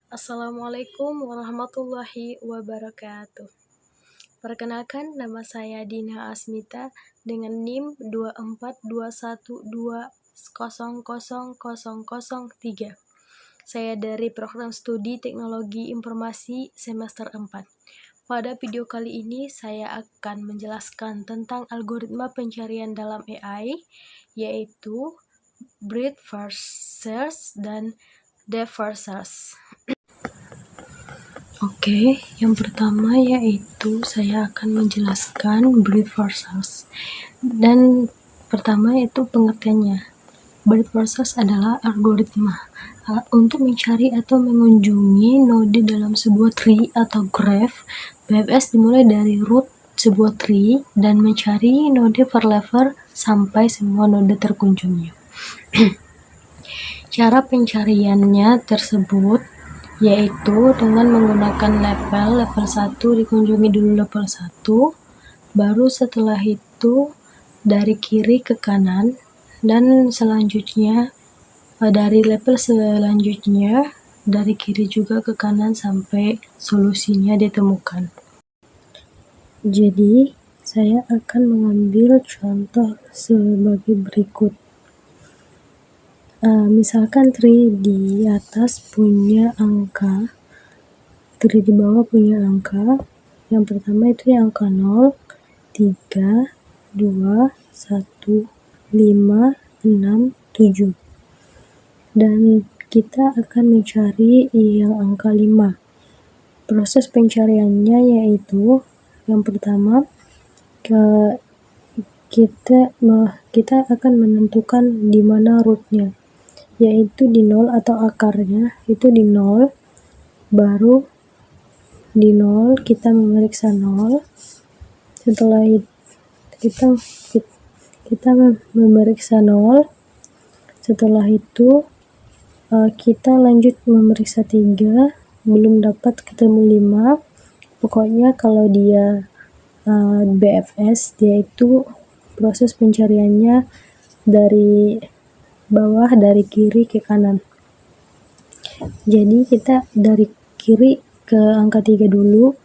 Assalamualaikum warahmatullahi wabarakatuh. Perkenalkan, nama saya Dina Asmita dengan NIM 2421200003. Saya dari Program Studi Teknologi Informasi semester 4. Pada video kali ini saya akan menjelaskan tentang algoritma pencarian dalam AI, yaitu breadth first search dan depth first search. Oke, yang pertama yaitu saya akan menjelaskan breadth first search. Dan pertama itu pengertiannya. Breadth first search adalah algoritma untuk mencari atau mengunjungi node dalam sebuah tree atau graph. BFS dimulai dari root sebuah tree dan mencari node per level sampai semua node terkunjungi. Cara pencariannya tersebut yaitu dengan menggunakan level 1 dikunjungi dulu level 1, baru setelah itu dari kiri ke kanan, dan selanjutnya dari level selanjutnya dari kiri juga ke kanan sampai solusinya ditemukan. Jadi saya akan mengambil contoh sebagai berikut. Misalkan tree di atas punya angka, tree di bawah punya angka. Yang pertama itu yang angka 0, 3, 2, 1, 5, 6, 7. Dan kita akan mencari yang angka 5. Proses pencariannya yaitu yang pertama kita akan menentukan di mana rootnya, yaitu di 0 atau akarnya itu di 0, baru di 0 kita memeriksa 0. Setelah itu kita memeriksa 0, setelah itu kita lanjut memeriksa 3, belum dapat ketemu 5. Pokoknya kalau dia BFS, dia itu proses pencariannya dari bawah, dari kiri ke kanan. Jadi kita dari kiri ke angka 3 dulu,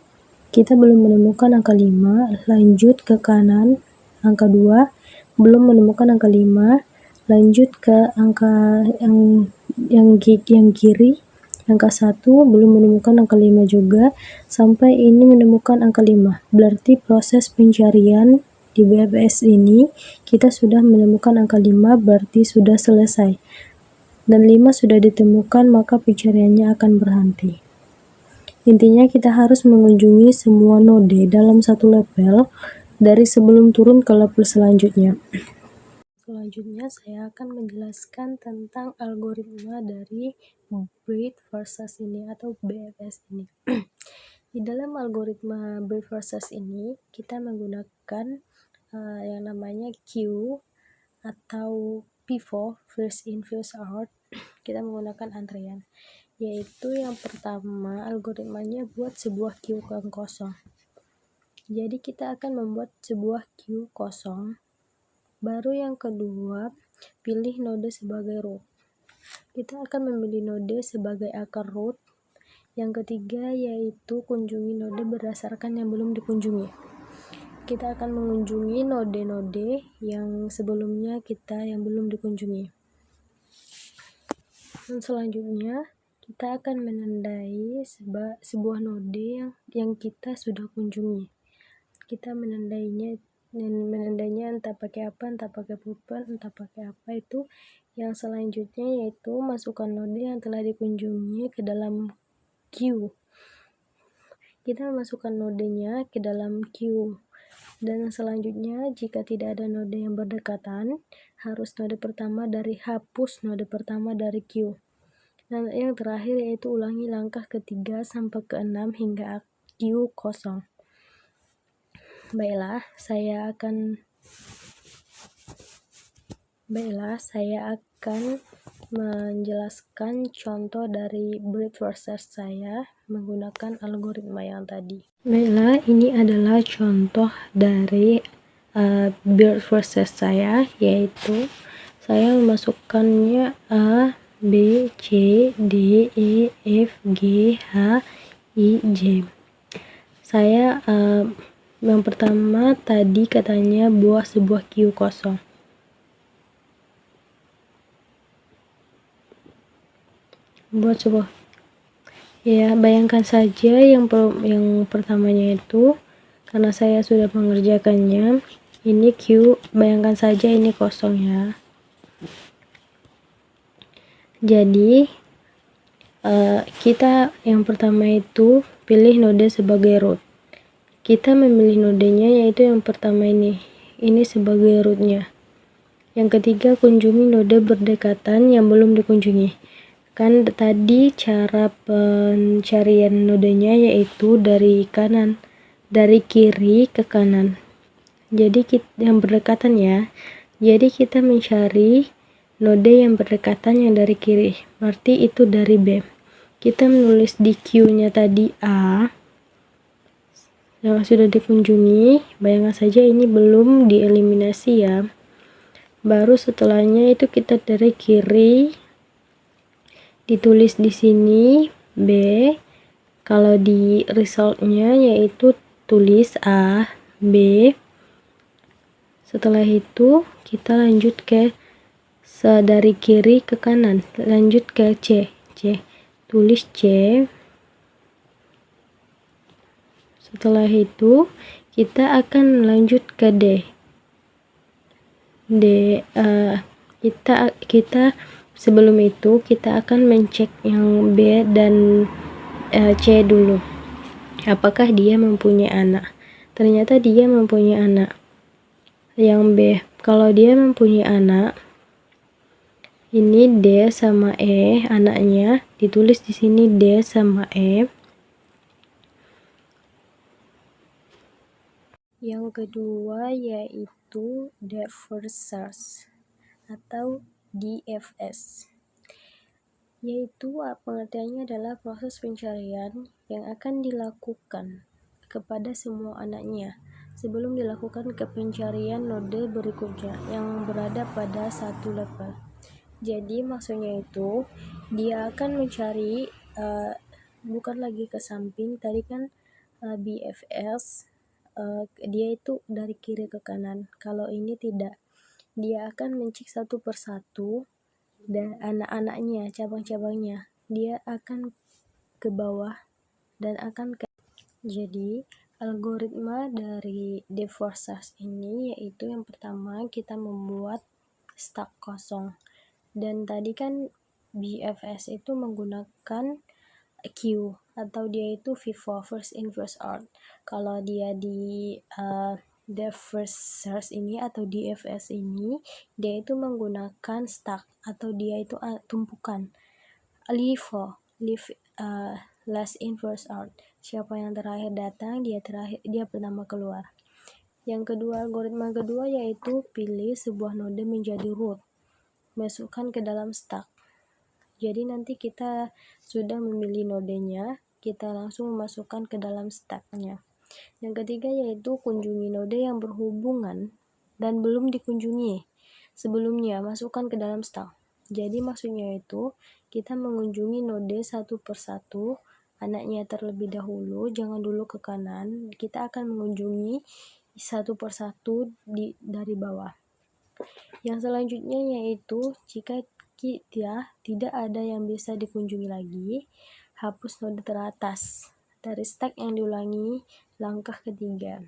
kita belum menemukan angka 5, lanjut ke kanan angka 2, belum menemukan angka 5, lanjut ke angka yang kiri angka 1, belum menemukan angka 5 juga, sampai ini menemukan angka 5. Berarti proses pencarian di BFS ini kita sudah menemukan angka 5, berarti sudah selesai. Dan 5 sudah ditemukan, maka pencariannya akan berhenti. Intinya kita harus mengunjungi semua node dalam satu level dari sebelum turun ke level selanjutnya. Selanjutnya saya akan menjelaskan tentang algoritma dari breadth first search ini atau BFS ini. Di dalam algoritma breadth first search ini kita menggunakan yang namanya queue atau pivot, first in first out. Kita menggunakan antrean, yaitu yang pertama algoritmanya buat sebuah queue yang kosong. Jadi kita akan membuat sebuah queue kosong. Baru yang kedua, pilih node sebagai root. Kita akan memilih node sebagai akar root. Yang ketiga yaitu kunjungi node berdasarkan yang belum dikunjungi. Kita akan mengunjungi node-node yang sebelumnya yang belum dikunjungi. Dan selanjutnya kita akan menandai sebuah node yang kita sudah kunjungi. Kita menandainya entah pakai apa, entah pakai pulpen, entah pakai apa itu. Yang selanjutnya yaitu masukkan node yang telah dikunjungi ke dalam queue. Kita masukkan nodenya ke dalam queue. Dan selanjutnya jika tidak ada node yang berdekatan, harus hapus node pertama dari queue. Dan yang terakhir yaitu ulangi langkah ke-3 sampai ke-6 hingga queue kosong. Baiklah, saya akan menjelaskan contoh dari breadth first search saya menggunakan algoritma yang tadi. Baiklah, ini adalah contoh dari breadth first search saya, yaitu saya memasukkannya A, B, C, D, E, F, G, H, I, J. Saya yang pertama tadi katanya buat sebuah Q kosong. Buat sebuah, ya bayangkan saja yang pertamanya itu, karena saya sudah mengerjakannya, ini Q, bayangkan saja ini kosong ya. Jadi kita yang pertama itu pilih node sebagai root. Kita memilih nodenya yaitu yang pertama ini sebagai rootnya. Yang ketiga, kunjungi node berdekatan yang belum dikunjungi. Kan tadi cara pencarian nodenya yaitu dari kiri ke kanan. Jadi yang berdekatan ya. Jadi kita mencari node yang berdekatan yang dari kiri. Berarti itu dari B. Kita menulis di Q-nya tadi A yang sudah dikunjungi. Bayangkan saja ini belum dieliminasi ya. Baru setelahnya itu kita dari kiri ditulis di sini B. Kalau di resultnya yaitu tulis A, B. Setelah itu kita lanjut ke dari kiri ke kanan, lanjut ke C. Tulis C. Setelah itu kita akan lanjut ke D. Kita sebelum itu kita akan mencek yang B dan C dulu. Apakah dia mempunyai anak? Ternyata dia mempunyai anak. Yang B, kalau dia mempunyai anak, ini D sama E anaknya, ditulis di sini D sama E. Yang kedua yaitu depth first search atau DFS, yaitu pengertiannya adalah proses pencarian yang akan dilakukan kepada semua anaknya sebelum dilakukan ke pencarian node berikutnya yang berada pada satu level. Jadi maksudnya itu dia akan mencari bukan lagi ke samping, tadi kan BFS dia itu dari kiri ke kanan. Kalau ini tidak, dia akan mencek satu persatu dan anak-anaknya, cabang-cabangnya, dia akan ke bawah dan akan ke. Jadi algoritma dari depth first search ini yaitu yang pertama kita membuat stack kosong. Dan tadi kan BFS itu menggunakan Q atau dia itu FIFO, first in first out. Kalau dia di depth first search ini atau DFS ini, dia itu menggunakan stack atau dia itu tumpukan. LIFO, last in first out. Siapa yang terakhir datang, dia pertama keluar. Yang kedua, algoritma kedua yaitu pilih sebuah node menjadi root. Masukkan ke dalam stack. Jadi nanti kita sudah memilih nodenya, kita langsung memasukkan ke dalam stacknya. Yang ketiga yaitu kunjungi node yang berhubungan dan belum dikunjungi sebelumnya, masukkan ke dalam stack. Jadi maksudnya itu kita mengunjungi node satu persatu, anaknya terlebih dahulu, jangan dulu ke kanan. Kita akan mengunjungi satu persatu dari bawah. Yang selanjutnya yaitu jika kita tidak ada yang bisa dikunjungi lagi, hapus node teratas. Dari stack yang diulangi langkah ketiga.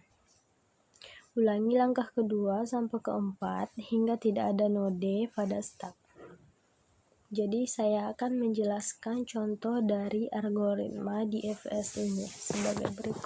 Ulangi langkah kedua sampai keempat hingga tidak ada node pada stack. Jadi saya akan menjelaskan contoh dari algoritma DFS ini sebagai berikut.